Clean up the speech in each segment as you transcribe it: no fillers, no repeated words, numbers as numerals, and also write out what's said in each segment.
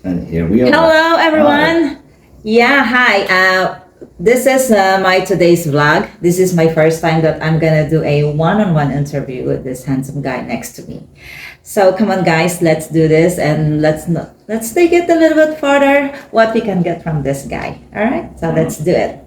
And here we are. Hello, everyone. Hi. Yeah, hi. This is my today's vlog. This is my first time that I'm gonna do a one-on-one interview with this handsome guy next to me. So come on, guys, let's do this and let's take it a little bit further. What we can get from this guy. All right, so let's do it.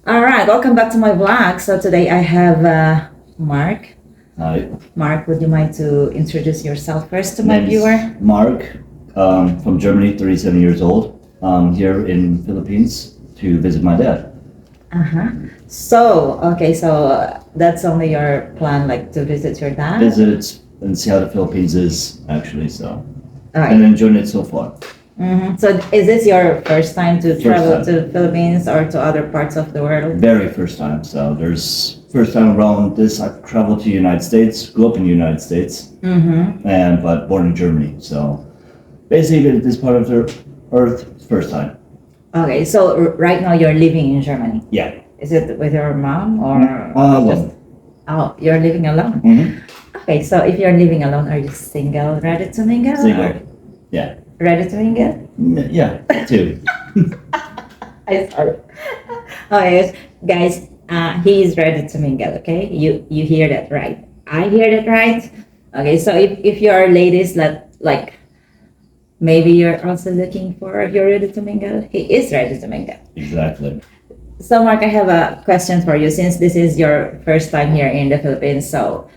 All right, welcome back to my vlog. So today I have Mark. Hi. Mark, would you mind to introduce yourself first to my Name's viewer? Mark, from Germany, 37 years old. Here in Philippines to visit my dad. Uh-huh. So, okay, so that's only your plan, like to visit your dad? Visit and see how the Philippines is actually. So, All right. and enjoying it so far. So is this your first time to First travel time. to the Philippines or to other parts of the world? Very first time. So there's first time around this. I've traveled to the United States. Grew up in the United States, and but born in Germany. So basically, this part of the earth, first time. Okay, so right now you're living in Germany. Yeah. Is it with your mom or Alone. Oh, you're living alone? Okay, so if you're living alone, are you single, ready to mingle? Single. Yeah. Ready to mingle? Yeah. Too. I sorry. Okay, guys, he is ready to mingle. Okay, you hear that right? I hear that right. Okay, so if you are ladies that like, maybe you're also looking for if you're ready to mingle. He is ready to mingle. Exactly. So Mark, I have a question for you. Since this is your first time here in the Philippines, so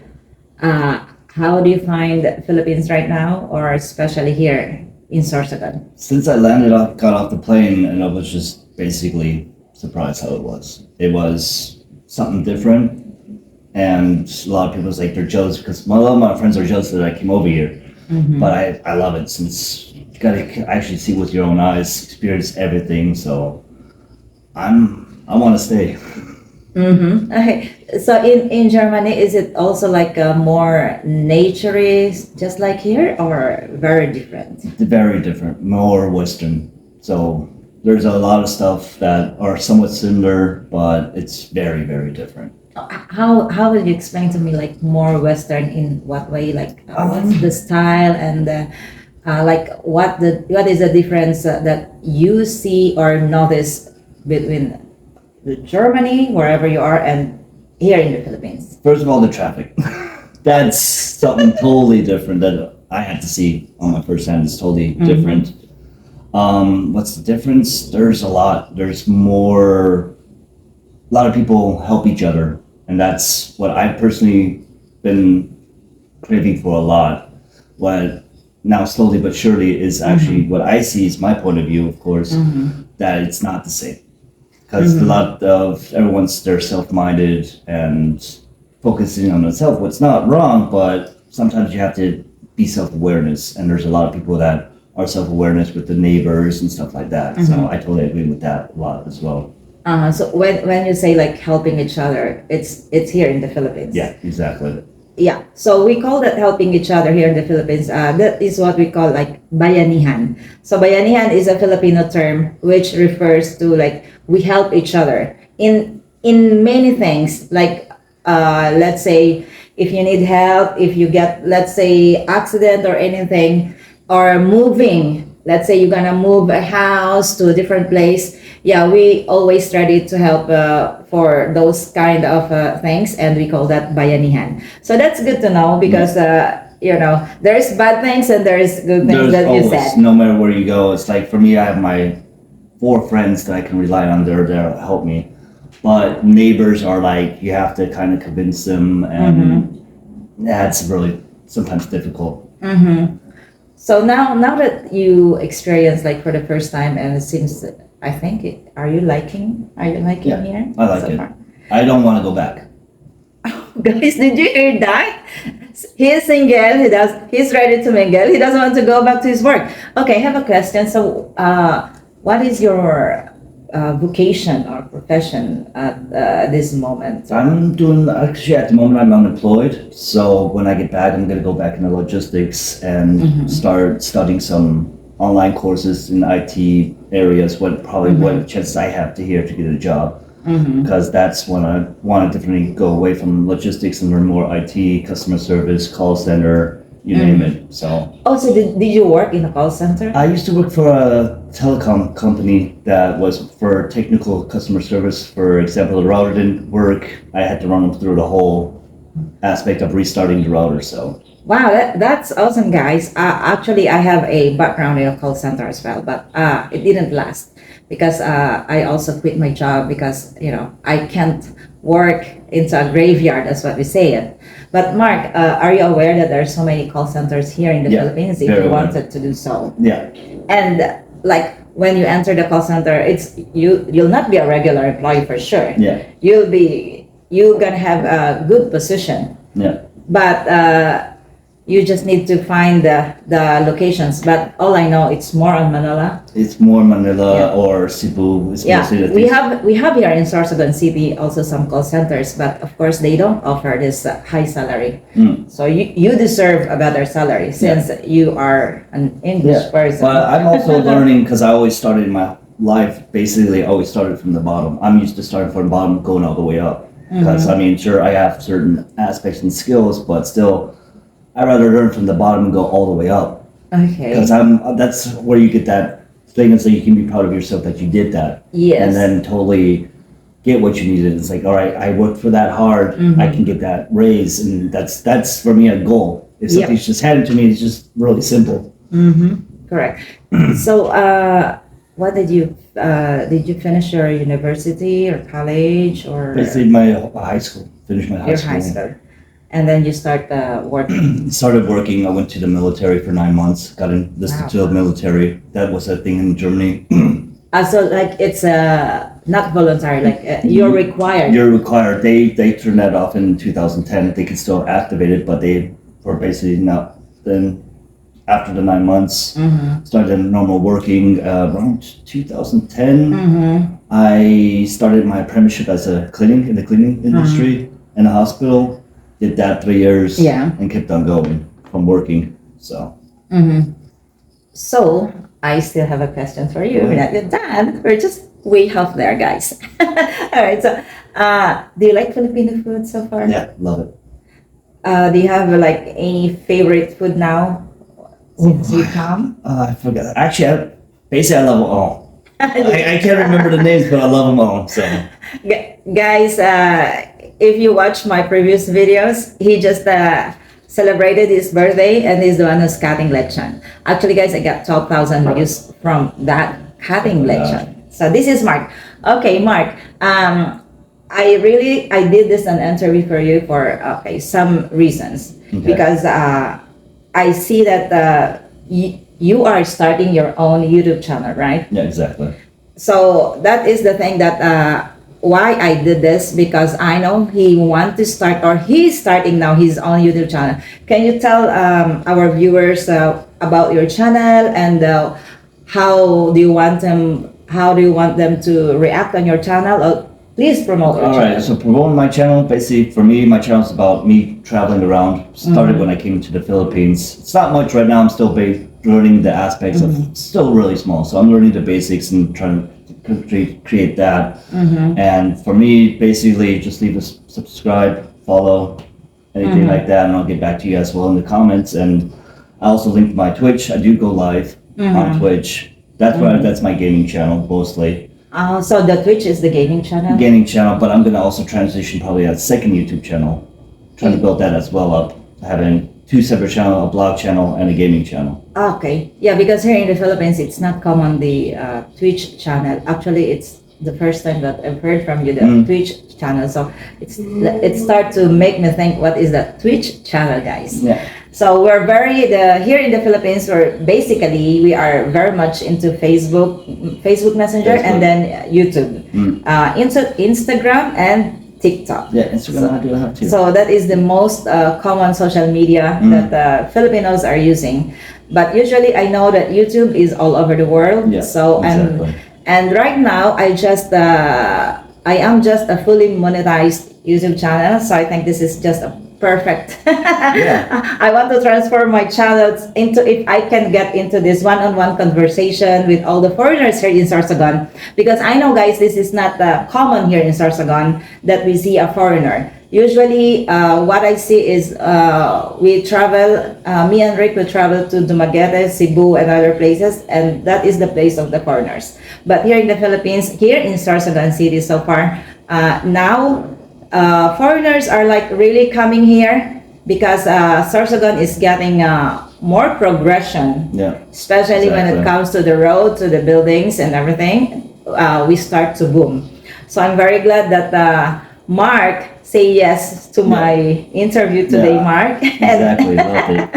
how do you find the Philippines right now, or especially here in Sorsogon? Since I got off the plane, and I was just basically surprised how it was. It was something different, and a lot of people was like they're jealous because a lot of my friends are jealous that I came over here. But I love it since you gotta actually see with your own eyes, experience everything. So I want to stay. Okay, so in Germany, is it also like more naturey, just like here, or very different? Very different, more Western. So there's a lot of stuff that are somewhat similar, but it's very, very different. How will you explain to me like more Western in what way? Like what's the style and like what is the difference that you see or notice between the Germany, wherever you are, and here in the Philippines? First of all, the traffic. That's something totally different that I had to see on my first hand. It's totally different. What's the difference? There's a lot. There's more. A lot of people help each other, and that's what I've personally been craving for a lot. What now slowly but surely is actually what I see is my point of view, of course, that it's not the same. Because a lot of everyone's they're self-minded and focusing on themselves. What's not wrong, but sometimes you have to be self-awareness, and there's a lot of people that are self-awareness with the neighbors and stuff like that. So I totally agree with that a lot as well. So when you say like helping each other, it's here in the Philippines. Yeah, exactly. Yeah, so we call that helping each other here in the Philippines. That is what we call like bayanihan. So bayanihan is a Filipino term which refers to like we help each other in many things. Like let's say if you need help, if you get let's say accident or anything, or moving. Let's say you're gonna move a house to a different place. Yeah, we always ready to help for those kind of things, and we call that bayanihan. So that's good to know because you know there's bad things and there's good things There's that you always, said. no matter where you go, it's like for me, I have my 4 friends that I can rely on. They're there to help me. But neighbors are like you have to kind of convince them, and that's really sometimes difficult. So now that you experience like for the first time, and it seems I think are you liking Yeah, here? I like so it. far? I don't want to go back. Guys, did you hear that? He is single. He's ready to mingle. He doesn't want to go back to his work. Okay, I have a question. So, what is your vocation or profession at this moment? I'm doing actually at the moment I'm unemployed. So when I get back, I'm gonna go back into logistics and start studying some online courses in IT areas. What chances I have to here to get a job. Because that's when I want to definitely go away from logistics and learn more IT, customer service, call center, you name it. So Oh, so did you work in a call center? I used to work for a telecom company that was for technical customer service. For example, the router didn't work. I had to run them through the whole aspect of restarting the router. So Wow, that's awesome, guys. Actually, I have a background in a call center as well, but it didn't last because I also quit my job because I can't work into a graveyard. That's what we say it. But Mark, are you aware that there are so many call centers here in the Yeah, Philippines? If very you aware. wanted to do so, yeah, and like when you enter the call center, you'll not be a regular employee for sure. yeah, You're gonna have a good position, yeah. but you just need to find the locations. But all I know, it's more on Manila. It's more Manila Yeah. or Cebu. It's Yeah, mostly the we have here in Sorsogon City also some call centers, but of course they don't offer this high salary. Mm. So you deserve a better salary since you are an English person. But I'm also learning because I always started my life basically always started from the bottom. I'm used to starting from the bottom, going all the way up. Because I mean, sure, I have certain aspects and skills, but still, I'd rather learn from the bottom and go all the way up. Okay. Because that's where you get that thing, and so you can be proud of yourself that you did that. Yes. And then totally get what you needed. It's like, all right, I worked for that hard. I can get that raise, and that's for me a goal. If Yep. something's just handed to me, it's just really simple. Correct. So, what did you finish your university or college or Basically, my high school. Finished my high your school. high school, and then you start working? Started working. I went to the military for 9 months. Got enlisted Wow. to the military. That was a thing in Germany. So like it's not voluntary, like you're required. You're required. They turned that off in 2010. They could still activate it, but they were basically not. Then after the 9 months, started normal working. Around 2010, I started my apprenticeship as a cleaning in the cleaning industry in a hospital. Did that 3 years, Yeah. and kept on going from working. So So I still have a question for you. We're not yet done. We're just way half there, guys. All right. So, do you like Filipino food so far? yeah, love it. Do you have like any favorite food now since you come? I forgot. Actually, basically, I love them all. I can't remember the names, but I love them all. So Guys, if you watch my previous videos, he just celebrated his birthday and he's the one who's cutting lechon. Actually, guys, I got 12,000 views from that cutting lechon. So this is Mark. Okay, Mark. I did this an interview for you for some reasons because I see that you are starting your own YouTube channel, right? yeah, exactly. So that is the thing that why I did this, because I know he want to start, or he's starting now his own YouTube channel. Can you tell our viewers about your channel and how do you want them to react on your channel? Please promote your All channel. right, so promoting my channel, basically for me, my channel is about me traveling around. Started when I came to the Philippines. It's not much right now. I'm still learning the aspects of, still really small. So I'm learning the basics and trying to create that. And for me, basically, just leave a subscribe, follow, anything like that, and I'll get back to you as well in the comments. And I also linked my Twitch. I do go live on Twitch. That's my gaming channel mostly. So the Twitch is the gaming channel? Gaming channel, but I'm gonna also transition probably a second YouTube channel. Trying to build that as well up. Having 2 separate channels, a blog channel and a gaming channel. Okay. Yeah, because here in the Philippines, it's not common, the Twitch channel. Actually, it's the first time that I've heard from you, the Twitch channel. So it starts to make me think, what is that Twitch channel, guys? Yeah. So we're here in the Philippines, we are very much into Facebook Messenger, and then YouTube, into Instagram and TikTok. Yeah, Instagram I do have too. So that is the most common social media that Filipinos are using. But usually I know that YouTube is all over the world. Yeah, So exactly. and right now I am just a fully monetized YouTube channel. So I think this is just a perfect. I want to transform my channels into, if I can get into this one-on-one conversation with all the foreigners here in Sorsogon, because I know, guys, this is not common here in Sorsogon that we see a foreigner. Usually, what I see is we travel, me and Rick will travel to Dumaguete, Cebu, and other places, and that is the place of the foreigners. But here in the Philippines, here in Sorsogon City so far, now foreigners are like really coming here because Sorsogon is getting more progression, Yeah. especially when it Exactly. comes to the road, to the buildings and everything. We start to boom. So I'm very glad that Mark say yes to my interview today, Yeah, Mark. Exactly. Loved it.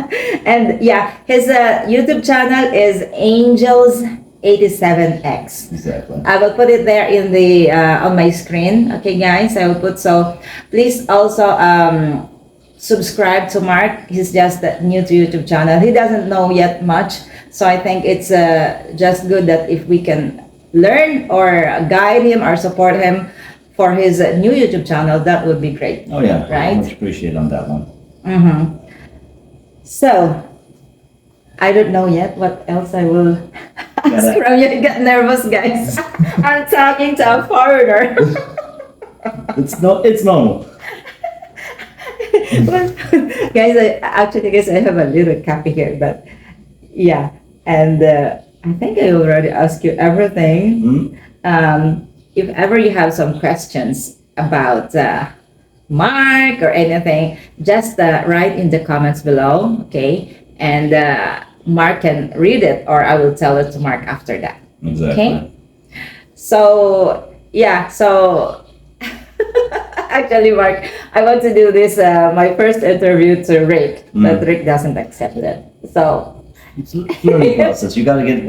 And yeah, his YouTube channel is Angels 87X. Exactly. I will put it there in the on my screen. Okay, guys, I will put so. Please also subscribe to Mark. He's just new to YouTube channel. He doesn't know yet much, so I think it's just good that if we can learn or guide him or support him for his new YouTube channel, that would be great. Oh yeah. Right? Much appreciated on that one. Mm-hmm. So, I don't know yet what else I will ask Gotta- from you. I get nervous, guys. I'm talking to a foreigner. It's normal. Guys, I have a little copy here, but yeah, and I think I already asked you everything. Mhm. If ever you have some questions about Mark or anything, just write in the comments below, okay? And Mark can read it, or I will tell it to Mark after that. Exactly. Okay. So yeah, so actually, Mark, I want to do this my first interview to Rick, but Rick doesn't accept it. So It's a learning process. You got to get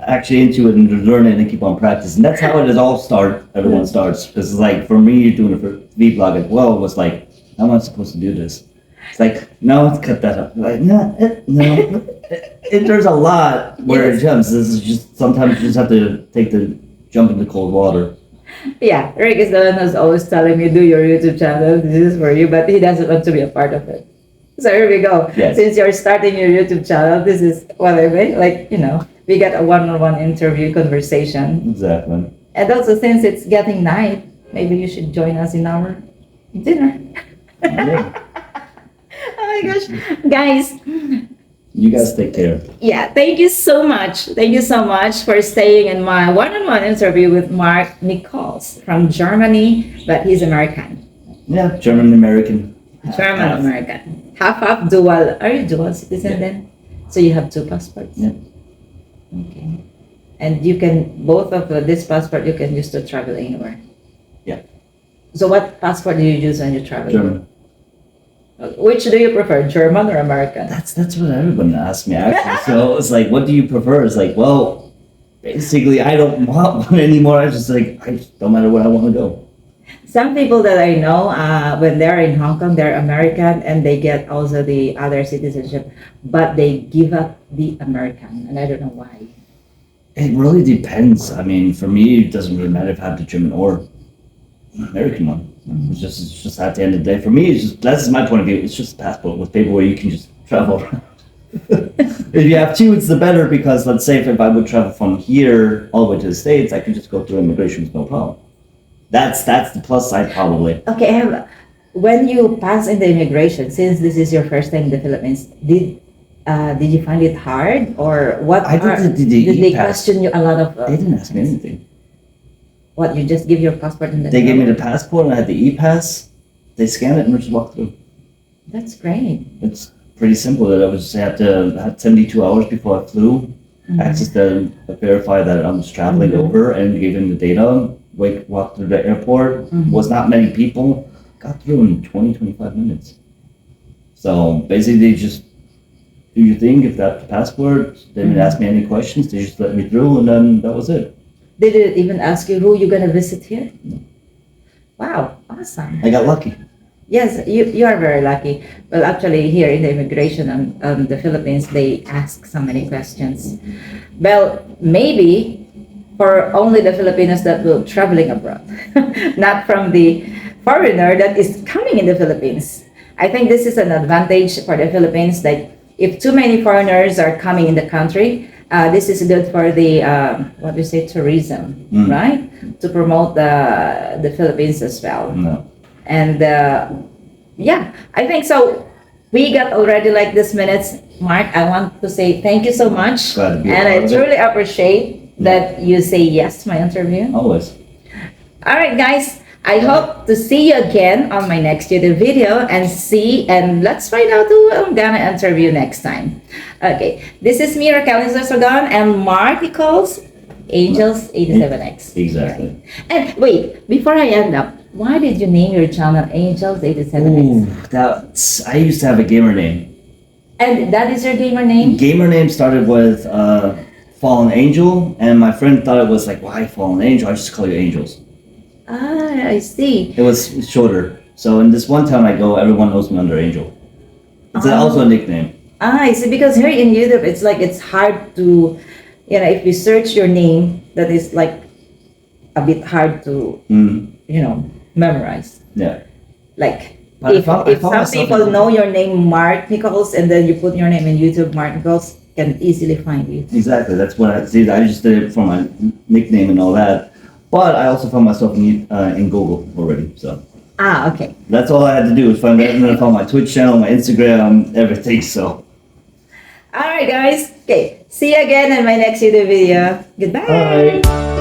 actually into it and learn it and keep on practicing. That's how it is all start. Everyone starts. Because it's like for me, doing a vlog as well was like, how am I supposed to do this? It's like, no, let's cut that up. Like, no, no. There's a lot where it jumps. This is just sometimes you just have to take the jump into cold water. yeah, Rick is the one who's always telling me, do your YouTube channel, this is for you, but he doesn't want to be a part of it. So here we go. Yes. Since you're starting your YouTube channel, this is what I mean. Like, we got a one-on-one interview conversation. Exactly. And also, since it's getting night, maybe you should join us in our dinner. Yeah. Oh my gosh. Guys, You guys take care. yeah, thank you so much. Thank you so much for staying in my one-on-one interview with Mark Nichols from Germany, but he's American. Yeah, German American. German American. Half dual. Are you dual citizen Yeah. then? So you have two passports? Yeah. Okay. And you can, both of this passport you can use to travel anywhere? Yeah. So what passport do you use when you travel? German. Which do you prefer, German or American? That's what everyone asks me actually. So it's like, what do you prefer? It's like, well, basically, I don't want one anymore. I just don't matter where I want to go. Some people that I know, when they're in Hong Kong, they're American and they get also the other citizenship, but they give up the American, and I don't know why. It really depends. I mean, for me, it doesn't really matter if I have the German or American one. It's just at the end of the day. For me, it's just that's my point of view. It's just a passport with paper where you can just travel around. If you have two, it's the better because let's say if I would travel from here all the way to the States, I could just go through immigration with no problem. That's the plus side probably. Okay, when you pass in the immigration, since this is your first time in the Philippines, did you find it hard, or what? I did the did they e-pass. question you a lot of? They didn't ask me anything. What, you just give your passport and then They gave me the passport and I had the e-pass. They scanned it and we just walked through. That's great. It's pretty simple. That I was had 72 hours before I flew. Access to verify that I was traveling over and gave him the data. Walked through the airport. Was not many people. Got through in 20-25 minutes. So basically, they just do your thing. Give that the passport. They didn't ask me any questions. They just let me through, and then that was it. They didn't even ask you who you're gonna visit here. Wow, awesome. I got lucky. Yes, you are very lucky. Well, actually, here in the immigration on the Philippines, they ask so many questions. Well, maybe for only the Filipinos that will traveling abroad, not from the foreigner that is coming in the Philippines. I think this is an advantage for the Philippines that if too many foreigners are coming in the country, this is good for the what we say tourism, right? To promote the Philippines as well. No. And yeah, I think so. We got already like this minutes. Mark, I want to say thank you so much. Glad to be a And part I of it. truly appreciate that you say yes to my interview. Always. All right, guys. I hope to see you again on my next YouTube video and let's find out who I'm gonna interview next time. Okay, this is me, Raquel Sorgon, and Mark Nichols, Angels 87X. Exactly. And wait, before I end up, why did you name your channel Angels 87X? Ooh, that's. I used to have a gamer name. And that is your gamer name? Gamer name started with Fallen Angel, and my friend thought it was like, why Fallen Angel? I just call you Angels. Ah, I see. It was shorter. So in this one town I go, everyone knows me under Angel. It's also a nickname. Ah, I see. Because here in YouTube, it's like it's hard to, if you search your name, that is like a bit hard to, memorize. Yeah. Like But if I found some myself people in- know your name, Mark Nichols, and then you put your name in YouTube, Mark Nichols can easily find you. Exactly. That's what I see. I just did it for my nickname and all that. But I also found myself in Google already. So Ah, okay. that's all I had to do was find that, and then I found my Twitch channel, my Instagram, everything. So. All right, guys. Okay. See you again in my next YouTube video. Goodbye. Bye.